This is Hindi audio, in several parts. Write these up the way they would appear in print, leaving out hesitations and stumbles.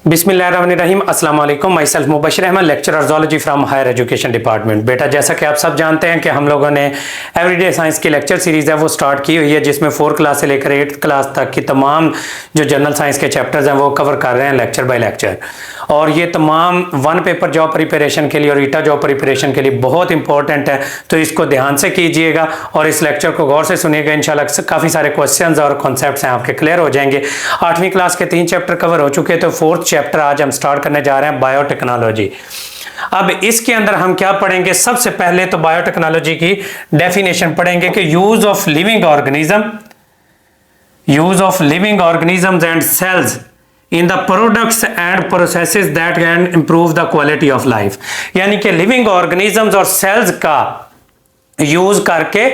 बिस्मिल्लाहिर्रहमानिर्रहीम अस्सलाम वालेकुम। Myself Mubashir Ahmad, lecturer zoology from higher education department. बेटा, जैसा कि आप सब जानते हैं कि हम लोगों ने एवरीडे साइंस की लेक्चर सीरीज़ है वो स्टार्ट की हुई है, जिसमें 4 क्लास से लेकर 8th क्लास तक की तमाम जो जनरल साइंस के चैप्टर्स हैं वो कवर कर रहे हैं लेक्चर बाय लेक्चर। और ये तमाम वन पेपर जॉब प्रिपरेशन के लिए और ईटा जॉब प्रिपरेशन के लिए बहुत इंपॉर्टेंट है, तो इसको ध्यान से कीजिएगा और इस लेक्चर को गौर से सुनिएगा। इंशाल्लाह काफ़ी सारे क्वेश्चंस और कॉन्सेप्ट्स हैं आपके क्लियर हो जाएंगे। 8वीं क्लास के 3 चैप्टर कवर हो चुके, तो 4th चैप्टर आज हम स्टार्ट करने जा रहे हैं, बायोटेक्नोलॉजी। अब इसके अंदर हम क्या पढ़ेंगे? सबसे पहले तो बायोटेक्नोलॉजी की डेफिनेशन पढ़ेंगे कि use of living organisms and cells in the products and processes that can improve the quality of life. यानी कि लिविंग ऑर्गेनिजम्स और सेल्स का यूज करके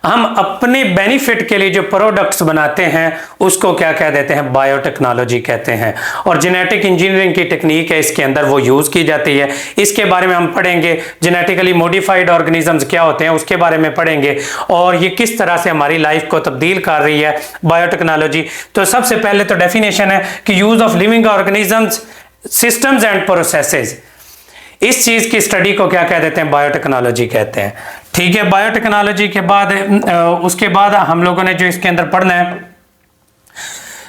हम अपने बेनिफिट के लिए जो प्रोडक्ट्स बनाते हैं उसको क्या कह देते हैं? बायोटेक्नोलॉजी कहते हैं। और जेनेटिक इंजीनियरिंग की टेक्निक है इसके अंदर, वो यूज की जाती है। इसके बारे में हम पढ़ेंगे। जेनेटिकली मॉडिफाइड ऑर्गेनिजम्स क्या होते हैं उसके बारे में पढ़ेंगे, और ये किस तरह से हमारी लाइफ को तब्दील कर रही है बायोटेक्नोलॉजी। तो सबसे पहले तो डेफिनेशन है कि use of living organisms, systems and processes, इस चीज की स्टडी को क्या कह देते हैं? बायोटेक्नोलॉजी कहते हैं। ठीक है, बायोटेक्नोलॉजी के बाद उसके बाद हम लोगों ने जो इसके अंदर पढ़ना है,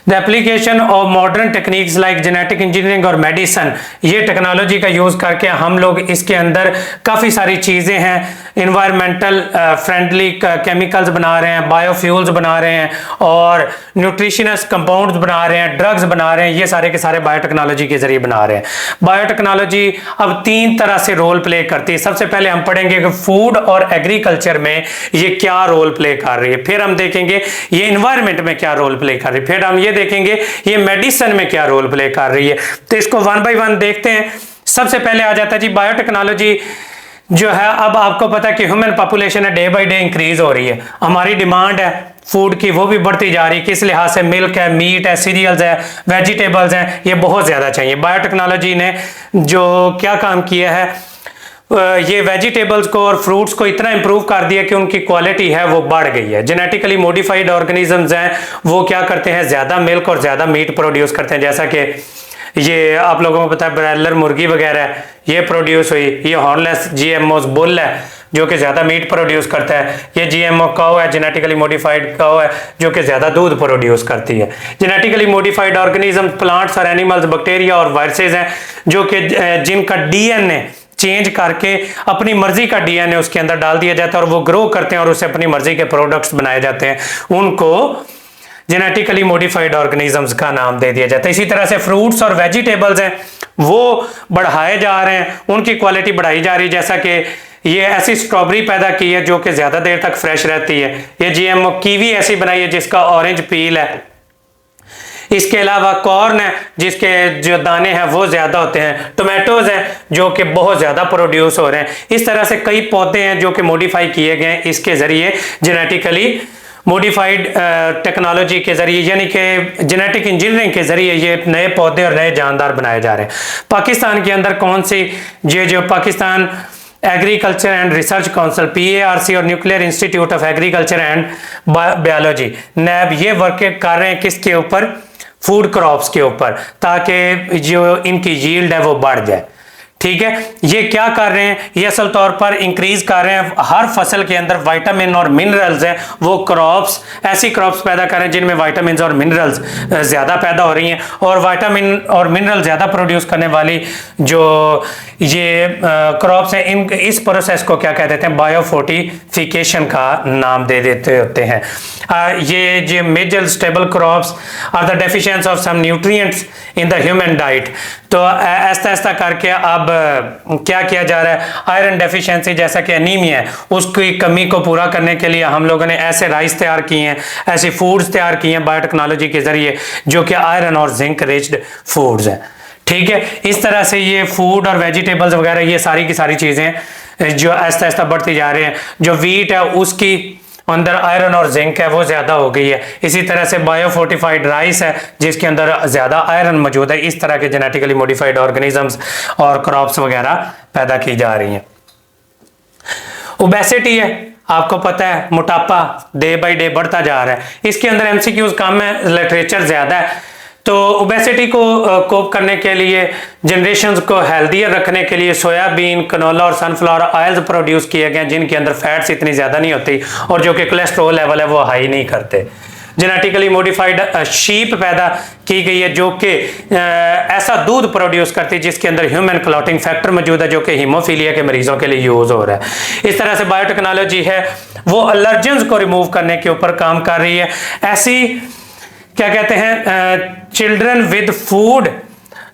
the application of modern techniques like genetic engineering और मेडिसिन। ये टेक्नोलॉजी का यूज करके हम लोग इसके अंदर काफ़ी सारी चीज़ें हैं, इन्वायरमेंटल फ्रेंडली केमिकल्स बना रहे हैं, बायोफ्यूल्स बना रहे हैं, और न्यूट्रिशनस कंपाउंड्स बना रहे हैं, ड्रग्स बना रहे हैं। ये सारे के सारे बायोटेक्नोलॉजी के जरिए बना रहे हैं। बायोटेक्नोलॉजी अब 3 तरह से रोल प्ले करती है। सबसे पहले हम पढ़ेंगे कि फूड और एग्रीकल्चर में ये क्या रोल प्ले कर रही है, फिर हम देखेंगे ये इन्वायरमेंट में क्या रोल प्ले कर रही है, फिर हम ये देखेंगे ये मेडिसिन में क्या रोल प्ले कर रही है। तो इसको 1 बाय 1 देखते हैं। सबसे पहले आ जाता है जी बायोटेक्नोलॉजी जो है। अब आपको पता है कि ह्यूमन पॉपुलेशन है डे बाय डे इंक्रीज हो रही है, हमारी डिमांड है फूड की वो भी बढ़ती जा रही है। किस लिहाज से? मिल्क है, मीट है, सीरियल्स है, वेजिटेबल्स हैं, ये बहुत ज्यादा चाहिए। बायोटेक्नोलॉजी ने जो क्या काम किया है, ये वेजिटेबल्स को और फ्रूट्स को इतना इंप्रूव कर दिया कि उनकी क्वालिटी है वो बढ़ गई है। जेनेटिकली मॉडिफाइड ऑर्गेनिजम्स हैं वो क्या करते हैं? ज्यादा मिल्क और ज्यादा मीट प्रोड्यूस करते हैं। जैसा कि ये आप लोगों को पता है ब्रायलर मुर्गी वगैरह ये प्रोड्यूस हुई। ये हॉर्नलेस जीएमओस बुल है जो कि ज्यादा मीट प्रोड्यूस करता है। ये जीएमओ काऊ है, जेनेटिकली मॉडिफाइड काऊ है, जो कि ज्यादा दूध प्रोड्यूस करती है। जेनेटिकली मॉडिफाइड ऑर्गेनिज्म प्लांट्स और एनिमल्स, बैक्टीरिया और वायरसेस हैं जो कि जिनका डीएनए चेंज करके अपनी मर्जी का डीएनए उसके अंदर डाल दिया जाता है और वो ग्रो करते हैं और उससे अपनी मर्जी के प्रोडक्ट्स बनाए जाते हैं। उनको जेनेटिकली मॉडिफाइड ऑर्गेनिजम्स का नाम दे दिया जाता है। इसी तरह से फ्रूट्स और वेजिटेबल्स हैं वो बढ़ाए जा रहे हैं, उनकी क्वालिटी बढ़ाई जा रही है। जैसा कि ये ऐसी स्ट्रॉबेरी पैदा की है जो कि ज्यादा देर तक फ्रेश रहती है। ये जीएमओ कीवी ऐसी बनाई है जिसका ऑरेंज पील है। इसके अलावा कॉर्न है जिसके जो दाने हैं वो ज्यादा होते हैं। टोमेटोज हैं जो कि बहुत ज्यादा प्रोड्यूस हो रहे हैं। इस तरह से कई पौधे हैं जो कि मॉडिफाई किए गए हैं इसके जरिए, जेनेटिकली मॉडिफाइड टेक्नोलॉजी के जरिए, यानी कि जेनेटिक इंजीनियरिंग के जरिए ये नए पौधे और नए जानदार बनाए जा रहे हैं। पाकिस्तान के अंदर कौन सी जो Pakistan agriculture and research council PARC और nuclear institute of agriculture and biology NAB ये वर्क कर रहे हैं किसके ऊपर? फूड क्रॉप्स के ऊपर, ताकि जो इनकी यील्ड है वो बढ़ जाए। ठीक है, ये क्या कर रहे हैं? ये असल तौर पर इंक्रीज कर रहे हैं हर फसल के अंदर विटामिन और मिनरल्स हैं, वो क्रॉप्स ऐसी क्रॉप्स पैदा कर रहे हैं जिनमें विटामिन और मिनरल्स ज्यादा पैदा हो रही हैं। और विटामिन और मिनरल ज्यादा प्रोड्यूस करने वाली जो ये क्रॉप्स हैं, इन इस प्रोसेस को क्या कह देते हैं? बायोफोर्टिफिकेशन का नाम दे देते होते हैं। ये जो major stable crops are the deficiency of some nutrients in the human diet. तो ऐसा ऐसा करके अब क्या किया जा रहा है? आयरन डेफिशिएंसी जैसा कि एनीमिया है, उसकी कमी को पूरा करने के लिए हम लोगों ने ऐसे राइस तैयार किए हैं, ऐसे फूड्स तैयार किए हैं बायोटेक्नोलॉजी के जरिए जो कि आयरन और जिंक रिच्ड फूड्स हैं। ठीक है, इस तरह से ये फूड और वेजिटेबल्स वगैरह ये सारी की सारी चीजें जो ऐसा ऐसा बढ़ती जा रही हैं। जो वीट है उसकी अंदर आयरन और जिंक है वो ज्यादा हो गई है। इसी तरह से बायोफोर्टिफाइड राइस है जिसके अंदर ज्यादा आयरन मौजूद है। इस तरह के जेनेटिकली मॉडिफाइड ऑर्गेनिजम्स और क्रॉप्स वगैरह पैदा की जा रही हैं। ओबेसिटी है, आपको पता है मोटापा डे बाय डे बढ़ता जा रहा है। इसके अंदर MCQs कम है, लिटरेचर ज्यादा है। तो ओबेसिटी को कोप करने के लिए, जनरेशन को हेल्दियर रखने के लिए सोयाबीन, कनोला और सनफ्लावर ऑयल्स प्रोड्यूस किए गए जिनके अंदर फैट्स इतनी ज़्यादा नहीं होती और जो कि कोलेस्ट्रॉल लेवल है वो हाई नहीं करते। जेनेटिकली मॉडिफाइड शीप पैदा की गई है जो कि ऐसा दूध प्रोड्यूस करती है जिसके अंदर ह्यूमन क्लॉटिंग फैक्टर मौजूद है जो कि हीमोफीलिया के मरीजों के लिए यूज हो रहा है। इस तरह से बायोटेक्नोलॉजी है वो एलर्जेंस को रिमूव करने के ऊपर काम कर रही है। ऐसी क्या कहते हैं, children with food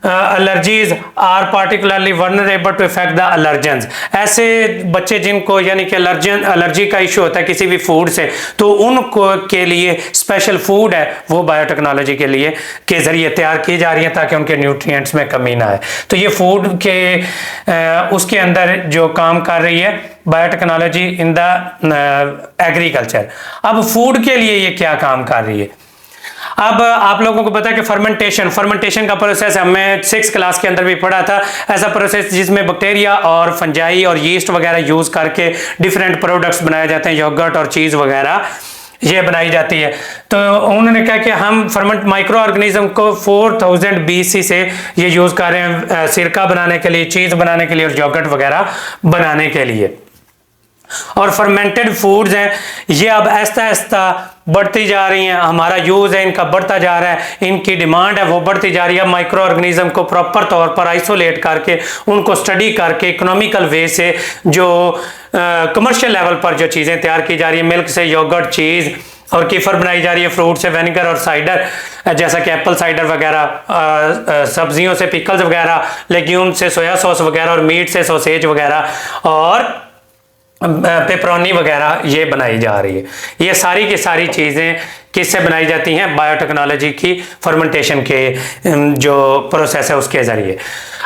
allergies are particularly vulnerable to effect the allergens. ऐसे बच्चे जिनको यानी कि एलर्जी का इशू होता है किसी भी फूड से, तो उनको के लिए स्पेशल फूड है वो बायोटेक्नोलॉजी के लिए के जरिए तैयार की जा रही है ताकि उनके न्यूट्रिएंट्स में कमी ना आए। तो ये फूड के उसके अंदर जो काम कर रही है बायोटेक्नोलॉजी इन द एग्रीकल्चर। अब फूड के लिए ये क्या काम कर रही है? अब आप लोगों को पता है कि फर्मेंटेशन का प्रोसेस हमने 6th क्लास के अंदर भी पढ़ा था। ऐसा प्रोसेस जिसमें बैक्टीरिया और फंजाई और यीस्ट वगैरह यूज करके डिफरेंट प्रोडक्ट्स बनाए जाते हैं, योगर्ट और चीज वगैरह ये बनाई जाती है। तो उन्होंने कहा कि हम फर्मेंट माइक्रो ऑर्गेनिज्म को 4000 BC से ये यूज कर रहे हैं सिरका बनाने के लिए, चीज बनाने के लिए और योगर्ट वगैरह बनाने के लिए। और फर्मेंटेड फूड्स हैं ये अब आहिस्ता आहिस्ता बढ़ती जा रही हैं, हमारा यूज है इनका बढ़ता जा रहा है, इनकी डिमांड है वो बढ़ती जा रही है। माइक्रो ऑर्गेनिज्म को प्रॉपर तौर पर आइसोलेट करके उनको स्टडी करके इकोनॉमिकल वे से जो कमर्शियल लेवल पर जो चीज़ें तैयार की जा रही है, मिल्क से योगर्ट, चीज़ और कीफर बनाई जा रही है, फ्रूट से विनेगर और साइडर जैसा कि एप्पल साइडर वगैरह, सब्जियों से पिकल्स वगैरह, लेग्यूम से सोया सॉस वगैरह और मीट से सॉसेज वगैरह और पेपरोनी वगैरह ये बनाई जा रही है। ये सारी की सारी चीज़ें किससे बनाई जाती हैं? बायोटेक्नोलॉजी की फर्मेंटेशन के जो प्रोसेस है उसके ज़रिए।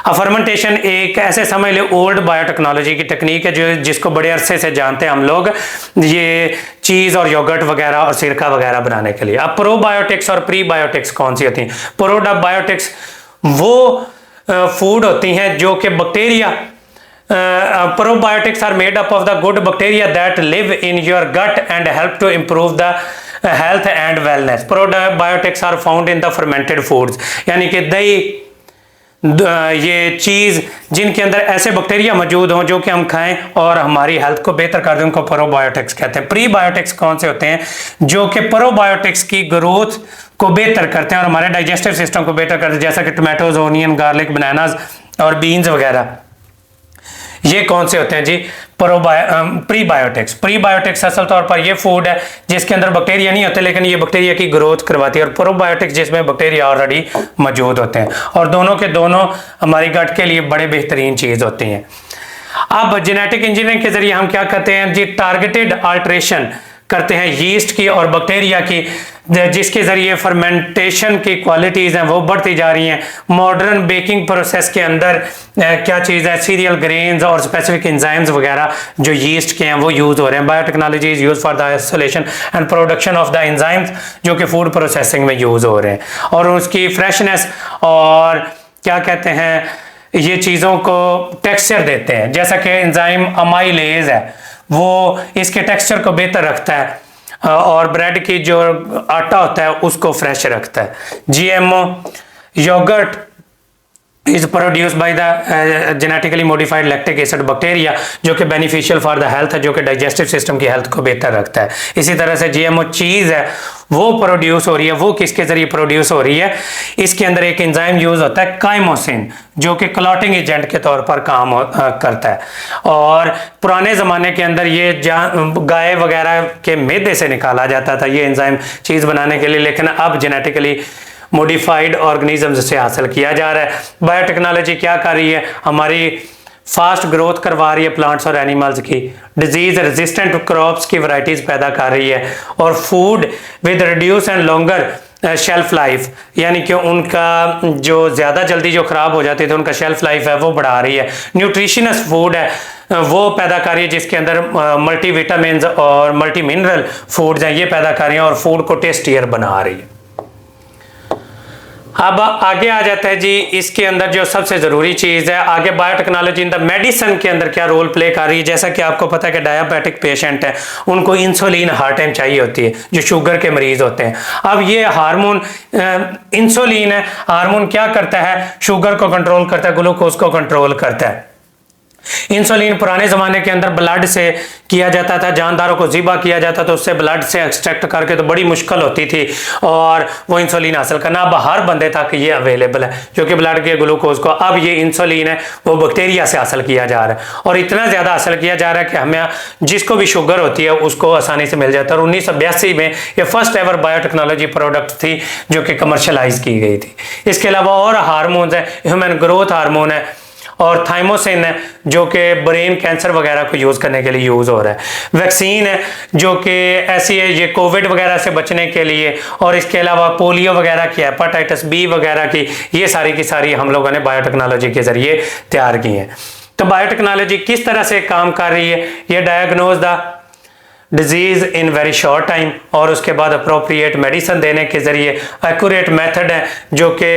अब फर्मेंटेशन एक ऐसे समझ ले ओल्ड बायोटेक्नोलॉजी की टेक्निक है जो जिसको बड़े अरसे से जानते हैं हम लोग, ये चीज़ और योगर्ट वगैरह और सिरका वगैरह बनाने के लिए। अब प्रोबायोटिक्स और प्रीबायोटिक्स कौन सी होती हैं? प्रोबायोटिक्स वो फूड होती हैं जो कि bacteria probiotics are made up of the good bacteria that live in your gut and help to improve the health and wellness. Probiotics are found in the fermented foods, यानी कि दही, ये चीज़ जिनके अंदर ऐसे बैक्टीरिया मौजूद हों जो कि हम खाएं और हमारी हेल्थ को बेहतर कर दें, उनको प्रोबायोटिक्स कहते हैं। प्रीबायोटिक्स कौन से होते हैं? जो कि प्रोबायोटिक्स की ग्रोथ को बेहतर करते हैं और हमारे डाइजेस्टिव सिस्टम को बेहतर करते हैं, जैसा कि टमाटोज, ओनियन, गार्लिक, बनानाज और बीन्स वगैरह। ये कौन से होते हैं जी? प्रीबायोटिक्स। प्रीबायोटिक्स असल तौर पर ये फूड है जिसके अंदर बैक्टीरिया नहीं होते लेकिन ये बैक्टीरिया की ग्रोथ करवाती है, और प्रोबायोटिक्स जिसमें बैक्टीरिया ऑलरेडी मौजूद होते हैं, और दोनों के दोनों हमारी गट के लिए बड़े बेहतरीन चीज़ होती हैं। अब जेनेटिक इंजीनियरिंग के जरिए हम क्या करते हैं जी? टारगेटेड अल्ट्रेशन करते हैं यीस्ट की और बैक्टीरिया की, जिसके जरिए फर्मेंटेशन की क्वालिटीज़ हैं वो बढ़ती जा रही हैं। मॉडर्न बेकिंग प्रोसेस के अंदर क्या चीज़ है? सीरियल ग्रेन्स और स्पेसिफिक एंजाइम्स वगैरह जो यीस्ट के हैं वो यूज़ हो रहे हैं। Biotechnology is use for the isolation and production of the enzymes जो कि फूड प्रोसेसिंग में यूज़ हो रहे हैं, और उसकी फ्रेशनेस और क्या कहते हैं ये चीज़ों को टेक्सचर देते हैं, जैसा कि एंजाइम अमाइलेज है वो इसके टेक्सचर को बेहतर रखता है और ब्रेड की जो आटा होता है उसको फ्रेश रखता है। GMO yogurt is produced by the genetically modified lactic acid bacteria जो कि beneficial for the health है, जो कि digestive system की health को बेहतर रखता है। इसी तरह से GMO चीज़ है वो प्रोड्यूस हो रही है, वो किसके जरिए प्रोड्यूस हो रही है? इसके अंदर एक एंजाइम यूज होता है काइमोसिन जो कि क्लॉटिंग एजेंट के तौर पर काम करता है, और पुराने ज़माने के अंदर ये गाय वगैरह के मैदे से निकाला जाता था ये एंजाइम चीज़ बनाने के लिए, लेकिन अब जेनेटिकली मॉडिफाइड ऑर्गेनिजम्स से हासिल किया जा रहा है। बायोटेक्नोलॉजी क्या कर रही है? हमारी फास्ट ग्रोथ करवा रही है प्लांट्स और एनिमल्स की, डिजीज रेजिस्टेंट क्रॉप्स की वैरायटीज पैदा कर रही है, और food with reduce and longer shelf life, यानी कि उनका जो ज़्यादा जल्दी जो ख़राब हो जाती थी उनका शेल्फ लाइफ है वो बढ़ा रही है। न्यूट्रिशनस फूड है वो पैदा कर रही है जिसके अंदर मल्टी विटामिन और मल्टी मिनरल फूड्स हैं ये पैदा कर रही हैं और फूड को टेस्टियर बना रही है। अब आगे आ जाता है जी, इसके अंदर जो सबसे ज़रूरी चीज़ है आगे, बायोटेक्नोलॉजी इन द मेडिसिन के अंदर क्या रोल प्ले कर रही है। जैसा कि आपको पता है कि डायबिटिक पेशेंट है, उनको इंसुलिन हर टाइम चाहिए होती है, जो शुगर के मरीज होते हैं। अब ये हार्मोन इंसुलिन है, हार्मोन क्या करता है, शुगर को कंट्रोल करता है, ग्लूकोज को कंट्रोल करता है। इंसुलिन पुराने ज़माने के अंदर ब्लड से किया जाता था, जानदारों को ज़िबा किया जाता था, उससे ब्लड से एक्सट्रैक्ट करके, तो बड़ी मुश्किल होती थी और वो इंसुलिन हासिल करना। अब हर बंदे तक ये अवेलेबल है, जो कि ब्लड के ग्लूकोज को, अब ये इंसुलिन है वो बैक्टीरिया से हासिल किया जा रहा है, और इतना ज़्यादा हासिल किया जा रहा है कि हमें जिसको भी शुगर होती है उसको आसानी से मिल जाता है। और 1982 में ये फर्स्ट एवर बायोटेक्नोलॉजी प्रोडक्ट थी जो कि कमर्शलाइज की गई थी। इसके अलावा और हार्मोन्स है, ह्यूमन ग्रोथ हार्मोन है और थाइमोसिन है, जो कि ब्रेन कैंसर वगैरह को यूज़ करने के लिए यूज़ हो रहा है। वैक्सीन है जो कि ऐसी है, ये कोविड वगैरह से बचने के लिए, और इसके अलावा पोलियो वगैरह की, हेपेटाइटिस बी वगैरह की, ये सारी की सारी हम लोगों ने बायोटेक्नोलॉजी के ज़रिए तैयार की हैं। तो बायोटेक्नोलॉजी किस तरह से काम कर रही है, ये diagnose the disease in very short time, और उसके बाद अप्रोप्रिएट मेडिसिन देने के ज़रिए, एक्यूरेट मेथड है जो कि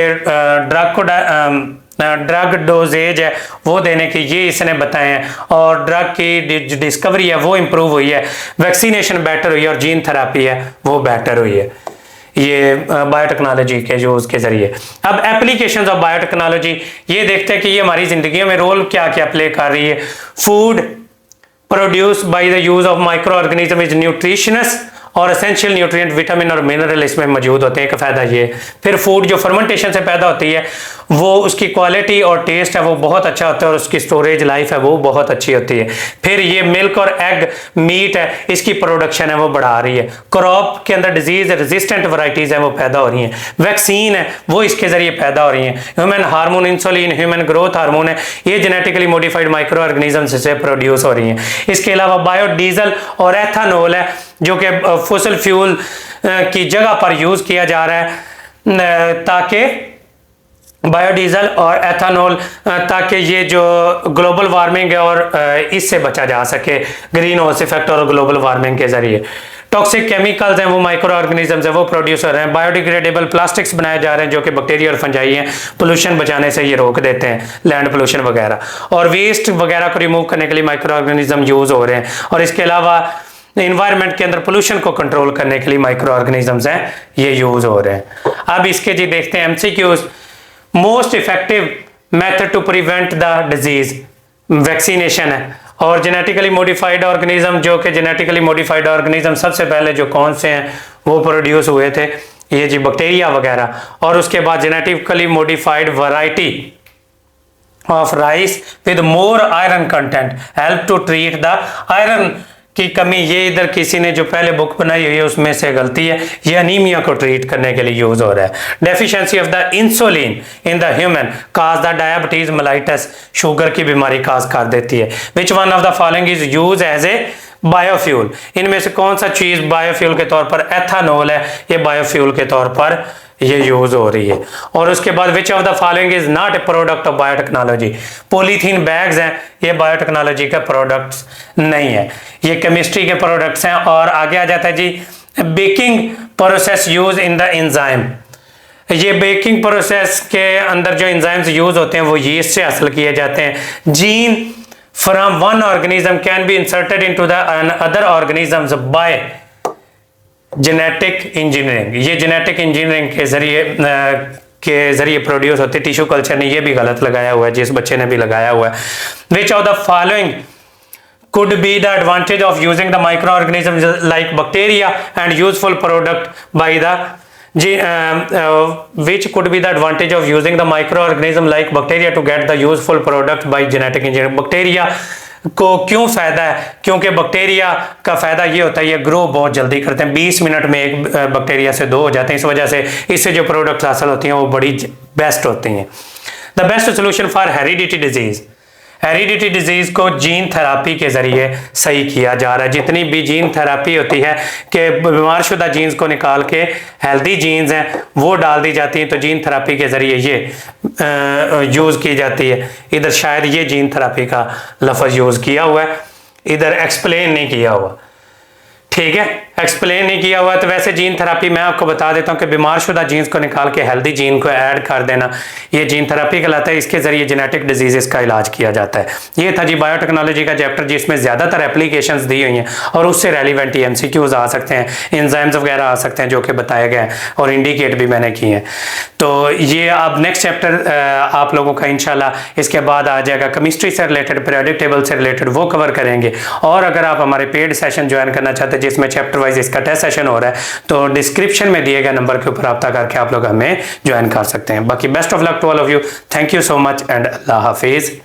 ड्रग डोजेज है वो देने की, ये इसने बताए हैं, और ड्रग की डिस्कवरी है वो इम्प्रूव हुई है, वैक्सीनेशन बेटर हुई है, और जीन थेरापी है वो बेटर हुई है, ये बायोटेक्नोलॉजी के यूज़ के ज़रिए। अब एप्लीकेशंस ऑफ बायोटेक्नोलॉजी, ये देखते हैं कि ये हमारी ज़िंदगी में रोल क्या क्या प्ले कर रही है। Food produce by the use of micro organism is nutritious, और एसेंशियल न्यूट्रिएंट, विटामिन और मिनरल इसमें मौजूद होते हैं, एक फ़ायदा ये। फिर फूड जो फर्मेंटेशन से पैदा होती है वो उसकी क्वालिटी और टेस्ट है वो बहुत अच्छा होता है, और उसकी स्टोरेज लाइफ है वो बहुत अच्छी होती है। फिर ये मिल्क और एग मीट है, इसकी प्रोडक्शन है वो बढ़ा रही है। क्रॉप के अंदर डिजीज रेजिस्टेंट वैरायटीज़ हैं वो पैदा हो रही हैं। वैक्सीन है वो इसके ज़रिए पैदा हो रही हैं। Human hormone insulin, human growth hormone है, ये जेनेटिकली मॉडिफाइड माइक्रो ऑर्गेनिज्म से प्रोड्यूस हो रही हैं। इसके अलावा बायोडीजल और एथानॉल है जो कि फॉसिल फ्यूल की जगह पर यूज़ किया जा रहा है, ताकि बायोडीजल और एथानॉल, ताकि ये जो ग्लोबल वार्मिंग है और इससे बचा जा सके, ग्रीन हाउस इफेक्ट और ग्लोबल वार्मिंग के जरिए। टॉक्सिक केमिकल्स हैं वो माइक्रो ऑर्गेनिजम्स हैं वो प्रोड्यूस हो रहे हैं। बायोडिग्रेडेबल प्लास्टिक्स बनाए जा रहे हैं जो कि बैक्टीरिया और फंजाई हैं, पोल्यूशन बचाने से ये रोक देते हैं, लैंड पोल्यूशन वगैरह, और वेस्ट वगैरह को रिमूव करने के लिए माइक्रो ऑर्गेनिज्म यूज़ हो रहे हैं। और इसके अलावा इन्वायरमेंट के अंदर पोल्यूशन को कंट्रोल करने के लिए माइक्रो ऑर्गेनिजम्स हैं ये यूज़ हो रहे हैं। अब इसके जी देखते हैं MCQs. Most effective method to prevent the disease, vaccination है। और जेनेटिकली मॉडिफाइड ऑर्गेनिज्म, जो कि जेनेटिकली मॉडिफाइड ऑर्गेनिज्म सबसे पहले जो कौन से हैं वो प्रोड्यूस हुए थे, ये जी बैक्टीरिया वगैरह। और उसके बाद genetically modified variety of rice with more iron content help to treat the iron की कमी। ये इधर किसी ने जो पहले बुक बनाई हुई है उसमें से गलती है, ये अनीमिया को ट्रीट करने के लिए यूज हो रहा है। Deficiency of the insulin in the human cause the diabetes mellitus, sugar की बीमारी काज कर देती है। Which one of the following is use as a biofuel, इनमें से कौन सा चीज बायोफ्यूल के तौर पर, एथानॉल है, ये बायोफ्यूल के तौर पर ये यूज हो रही है। और उसके बाद which of the following is not a product of biotechnology, polythene bags हैं ये बायोटेक्नोलॉजी का प्रोडक्ट्स नहीं है, ये केमिस्ट्री के प्रोडक्ट्स हैं। और आगे आ जाता है जी baking process use in the enzyme, ये बेकिंग प्रोसेस के अंदर जो एंजाइम्स यूज होते हैं वो यीस्ट से हासिल किए जाते हैं। Gene from one organism can be inserted into the other organisms bye genetic engineering, ये जेनेटिक इंजीनियरिंग के जरिए प्रोड्यूस होते। टिश्यू कल्चर ने ये भी गलत लगाया हुआ है, जिस बच्चे ने भी लगाया हुआ है। Which of the following could be the advantage of using the microorganisms like bacteria and useful product by the which could be the advantage of using the microorganism like bacteria to get the useful product by genetic engineering। Bacteria को क्यों फायदा है, क्योंकि बैक्टीरिया का फायदा ये होता है ये ग्रो बहुत जल्दी करते हैं, 20 मिनट में एक बैक्टीरिया से 2 हो जाते हैं, इस वजह से इससे जो प्रोडक्ट्स हासिल होती हैं वो बड़ी बेस्ट होती हैं। The best solution for heredity disease, heredity disease को जीन थेरापी के जरिए सही किया जा रहा है। जितनी भी जीन थेरापी होती है कि बीमारशुदा जीन्स को निकाल के हेल्दी जीन्स हैं वो डाल दी जाती हैं, तो जीन थेरापी के जरिए ये यूज़ की जाती है। इधर शायद ये जीन थेरापी का लफ्ज़ यूज़ किया हुआ है, इधर एक्सप्लेन नहीं किया हुआ, ठीक है। एक्सप्लेन नहीं किया हुआ। तो वैसे जीन थेरेपी मैं आपको बता देता हूँ कि बीमारशुदा जीन्स को निकाल के हेल्दी जीन को ऐड कर देना, ये जीन थेरेपी कहलाता है। इसके जरिए जेनेटिक डिजीजेस का इलाज किया जाता है। ये था जी बायोटेक्नोलॉजी का चैप्टर, जिसमें ज़्यादातर एप्लीकेशंस दी हुई हैं और उससे रेलिवेंट एमसीक्यूज आ सकते हैं, एंजाइम्स वगैरह आ सकते हैं जो कि बताया गया है और इंडिकेट भी मैंने किए हैं। तो ये अब नेक्स्ट चैप्टर आप लोगों का इंशाल्लाह इसके बाद आ जाएगा, केमिस्ट्री से रिलेटेड, पीरियोडिक टेबल से रिलेटेड, वो कवर करेंगे। और अगर आप हमारे पेड सेशन ज्वाइन करना चाहते हैं जिसमें चैप्टर वाइज इसका टेस्ट सेशन हो रहा है, तो डिस्क्रिप्शन में दिए गए नंबर के ऊपर रब्ता करके आप लोग हमें ज्वाइन कर सकते हैं। बाकी best of luck to all of you, thank you so much and अल्लाह हाफिज।